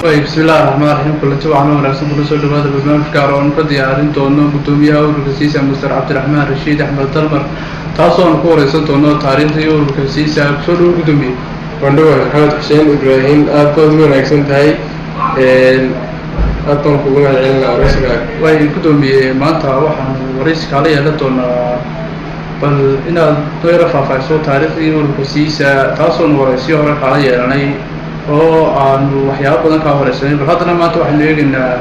بسم الله الرحمن الرحيم كل تبع عنا ونرسم كل سؤال هذا البرنامج كارون قد يعلن تونو قدوميها والرئيس مستر عبد الرحمن الرشيد أحمد طلمر تاسون كورس تونو تاريخي والرئيس أكثر قدومي وندوه محمد حسين إبراهيم أبطل من أكسن تاي أبطل كوجنا علينا ورئيسنا وين قدومي ما تروح ورئيس كالي لتونا بل إن غير فافيسو تاريخي والرئيس تاسون ورئيس يهرب عليه يعني oo aanu waxyaabo badan ka horeysanay bal haddana maanta waxaan eegaynaa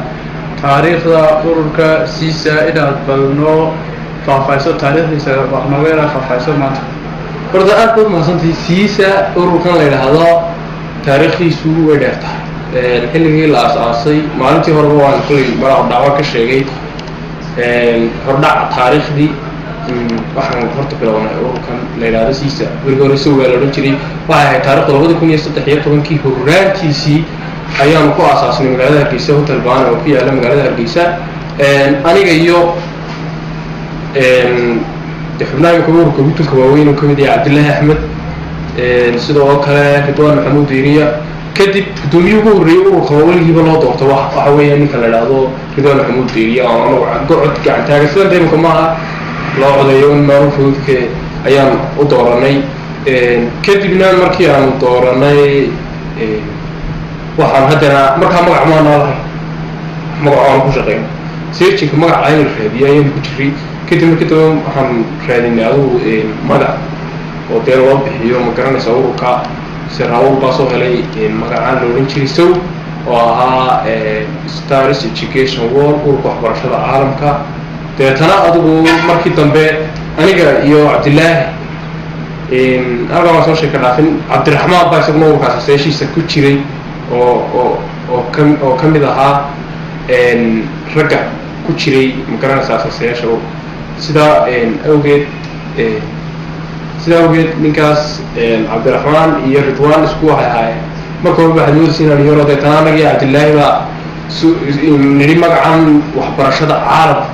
taariikhda ururka siisa inaad balno faahfaahiso taariikhdiisa wax nooga yara faahfaahiso maanta horta aad baad mahadsantahay siisa ururkan la yidhaahdo taariikhdiisu way dheer tahay xilligii la aasaasay maalintii horeba waan kulay magaca dacwo ka sheegay hordhac taariikhdii waxaan horta bilownay ururkan la yidhaahdo siisa weliga hore sawgaa la odhan jiray waxay ahayd taarikhda 2013 horaantiisii ayaanu ku aasaasnay magaalada Hargeysa hotel baan oo ku yaala magaalada Hargeysa aniga iyo xubnaha ururka guddoomiyaha waaweyn oo kamid yahay Cabdullaahi Axmed sidoo kale Ridwaan Maxamuud Diiriya kadib guddoomiyaha ugu horeeyay ururka waligiiba loo doortay waxa weeyaan ninka la yidhaahdo Ridwaan Maxamuud Diiriya oo gocod gacan taagan sidoo deemka maaha loo codeeyo in maaruufka ayaan u dooranay kadibna markii aan dooranay waxaan haddana markaa magac ma noolahay magac aan ku shaqeyn searching magac aan raadiyay ayaan ku jiray kadib markii waxaan raadinay magac oo dee loo bixiyo ma garanaysa ururka siraawul baa soo helay magacaan la odhan jiray sow oo ahaa Stars Education World ururka waxbarashada caalamka deetana adigu markii dambe aniga iyo Cabdullaahi halkan waan soo sheekay dhaafin Cabdiraxmaan baa isaguna ururkaas asaasiisa ku jiray oo ka mid ahaa ragga ku jiray ma garanaysa asaasiyaasha sidaa awgeed ninkaas Cabdiraxmaan iyo Ridwaan isku waxay ahaayeen marka hore waxaad moodaysa inaan yaro deetana anaga iyo Cabdullaahi baa nidhi magacan waxbarashada caalamka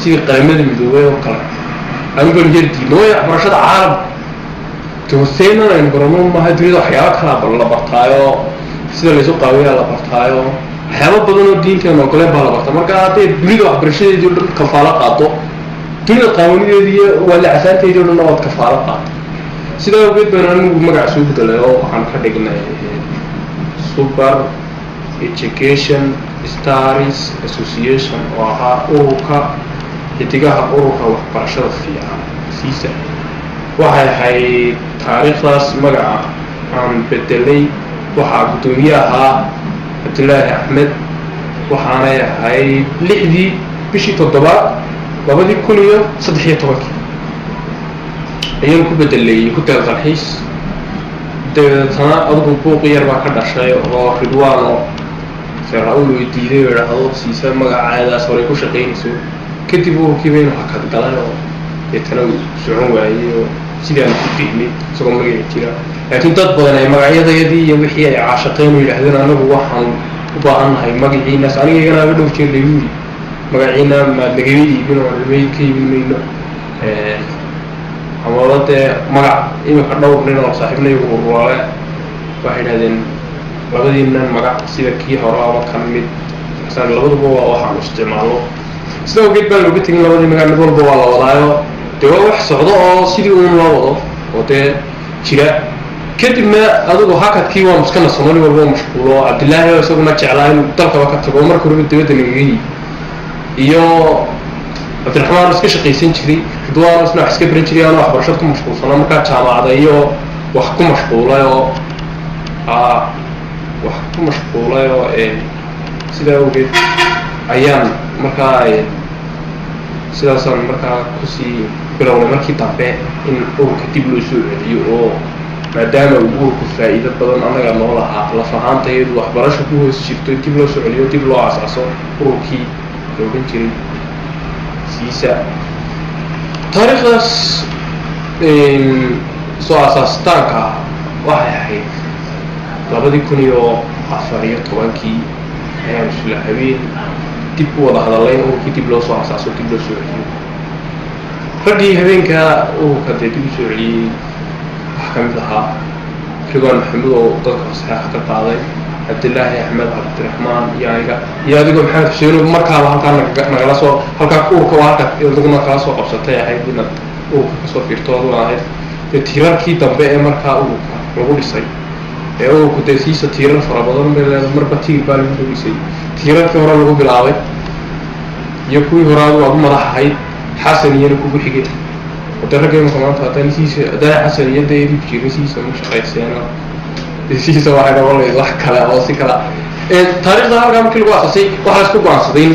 سير قائمة المدوية وكلا أقول جدي نوع برشة عالم توسينا إن برامون ما هدري حياة خلا بالله بطايو سير اللي سوق قوية الله بطايو حياة بدون الدين كانوا كلهم بالله بطايو مركا تي بريد برشة يجون كفالة قاطو تريد القانونية دي ولا عشان تيجون نوع كفالة قاطو سير وقت بيننا مرجع سوق تلاقيه عن خديجنا سوبر Education Stars Association وها أوروكا اتجاه أوروكا وحبرشة فيها سيسا وهاي تاريخ راس مرجع عن بدلي وها قدوميها عبد الله أحمد وحنا هاي لحدي بشي تضبط وبدي كل يوم صدحية توكي أيام كبدلي كنت الحيس تنا أضرب فوق يربع كذا شيء وخدوانه فرعون يديني وراه سيسا مقع عادة صوري كو شقينيسو كتبوه كيبين وحكاد قلانو يتنو سعون وعيه سيدان كتبيني سوكم مقع يتيرا لكن تطبقنا مقعية يدي يوحي عاشقين ويلحذين أنا بوحن وباعنا هاي مقعي ناس أنا يقنا بدو كتير ليولي مقعينا ما نقبيلي بينو والميل كيبين منو عمالات مقع إيمي قدو بنينا وصاحبنا يقول رواية واحد هذين labadiina magac sida kii hore ama kan mid san labaduba waa waxaan isticmaalo sidoo geed baan ugu tigin labadii magac mid walba waa la wadaayo dee waa wax socdo oo sidii uu loo wado oo dee jira kadibna adigu hakadkii waa muskana Soomaali walba mashquulo Cabdullaahi oo isaguna jeclaa inuu dalka ka tago markuu rabo dibadda nagay iyo Cabdiraxmaan iska shaqaysan jiray Ridwaan isna iska baran jiray oo waxbarashada ku mashquulsan markaa jaamacada iyo wax ku mashquulayo wax ku mashquulayo sidaa awgeed ayaan markaa sidaasaan markaa kusii bilownay markii dambe in ururka dib loo soo celiyo oo maadaama uu ururku faa'iido badan anaga noo lahaa laf ahaantaydu waxbarasho ku hoos jirto dib loo soo celiyo dib loo asaaso ururkii loogan jiray siisa taariikhdaas soo asaastaanka waxay ahayd 2014 ayaan isla habeen dib u wada hadalay ururkii dib loo soo asaaso dib loo soo celiyo raggii habeenka ururka dib u soo celiyay wax ka mid ahaa Ridwaan Maxamuud oo dadka saxaafadda ka qaaday cabdillaahi axmed cabdiraxmaan iyo aniga iyo adigoo maxamed xuseen markaaba halkaa nagala soo halkaa urka waa halka aduguna kala soo qabsatay ahayd inaad urka kasoo fiirto adu ahayd dee tiirarkii dambe ee markaa ururka lagu dhisay ee ururku dee siisa tiirar fara badan bay leedahay marba tiir baa lagu dhisay tiirarkii hore lagu bilaabay iyo kuwii hore adu aad u madax ahayd xasan iyana kugu xigay wada ragga imika maanta haddana siisa haddana xasan iyo dee edib jirin siisa ma shaqayseeno siisa waxay noqon lahayd wax kale oo si kala taariikhda halkaa markii lagu aasasay waxaa isku go-aansaday in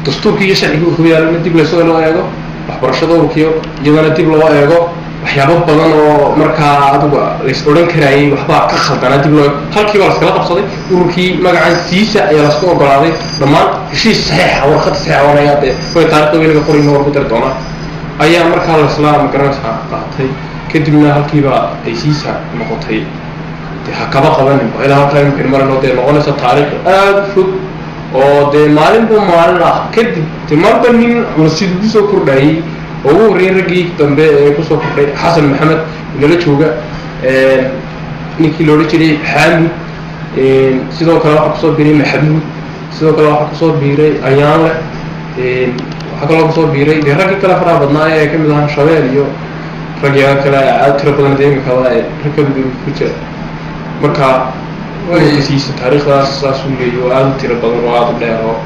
dastuurkii iyo sharcigii urku yaalana dib lasoo loo eego waxbarashada urkiyo iyadana dib loo eego waxyaabo badan oo markaa adigu lays odhan karayay waxbaa ka khaldanaa dib loo halkii baa laskala qabsaday ururkii magacan siisa ayaa lasku ogolaaday dhammaan heshiis saxiixa warqad saxiixa wanaya dee way taarikhda weynaga qorayna war ku dari doonaa ayaa markaa laisla magaranaysaa qaatay kadibna halkiibaa ay siisa noqotay dee ha kaba qabanin ilaa halkaa imkin marano dee noqonaysa taariikh aada fog oo dee maalinba maalin ah kadib dee marba nin culasid ugu soo kordhayay oo ugu horreeyay raggii dambe ee kusoo kordhay xasan maxamed inala jooga ninkii loola jiray xaamid sidoo kale waxaa kusoo biiray maxamuud sidoo kale waxaa kusoo biiray ayaanle waxaa kaloo kusoo biiray dee raggii kale faraha badnaa ee kamid ahaa shabeel iyo ragyaa kale aad tiro badan dee imikaba ee rag ka mid ku jira marka siisa taariikhdaas saasuu leeyahy oo aada u tiro badan oo aada u dheer oo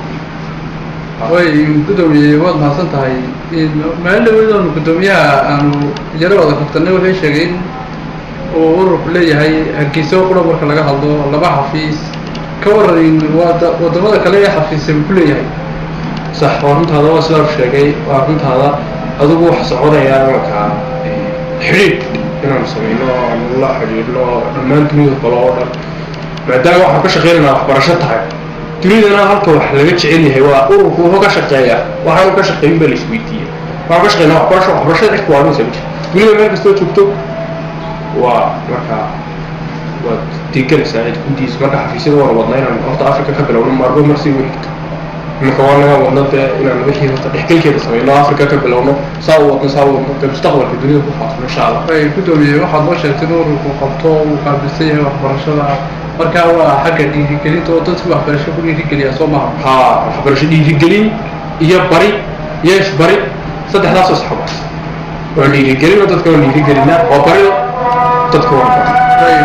way gudoomiye waad mahadsan tahay maalin dhaweydanu gudoomiyaha aanu yaro wada kabtanay waxay sheegay in uu ururku leeyahay hargeysa qura marka laga hadlo laba xafiis ka waran wadamada kale ee xafiisay ku leeyahay sax waa runtaada waa sidaa sheegay waa runtaada adigu waxa soconayaa markaa xidhiidh inaanu samayno aanu la xidhiidhno dhammaan dunida kale oo dhan maadaama waxaan ka shaqeynaynaa waxbarasho tahay dunidana halka wax laga jecel yahay waa ururku wuxuu ka shaqeeyaa waxaanu ka shaqeyn baa la isweydiiya waxaan ka shaqeynaa waxbarashada cid kuwaaminsa ma jirto dunida meel kastoo joogto waa markaa waad deeganaysaa cid kuntiisa marka xafiisyada waanu wadnaa inaan horta africa ka bilowno marba marsi ugu xigto iminka waa naga wadna dee inaan wixii horta dhexgalkeeda samayno africa ka bilowno saa u wadno dee mustaqbalka dunida ku faafno insha allah ay gudoomiye waxaad noo sheegtay in ururku qabto uu qaabilsan yahay waxbarashada markaa waa xagga dhiirigelinta oo dadku waxbarasho ku dhiirigeliyaa soo maha haa waxbarasho dhiirigelin iyo bari iyo isbari saddexdaasoo isxaba waa dhiirigelino dadka waa dhiirigelinaa waa barido dadka waa bari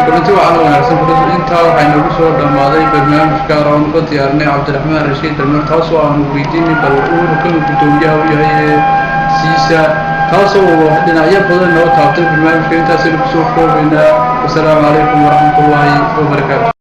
kulanti waxaa wanaagsan intaa waxay nagu soo dhammaaday barnaamij gaar aanu ka diyaarinay cabdiraxmaan rashiid dalmar taasoo aanu weydiinay bal ururkan gudoomiyaha u yahay ee siisa taasoo dhinacyo badan noo taabtay barnaamijka intaasaynu kusoo koobaynaa wasalaamu calaykum waraxmatullaahi wabarakaatu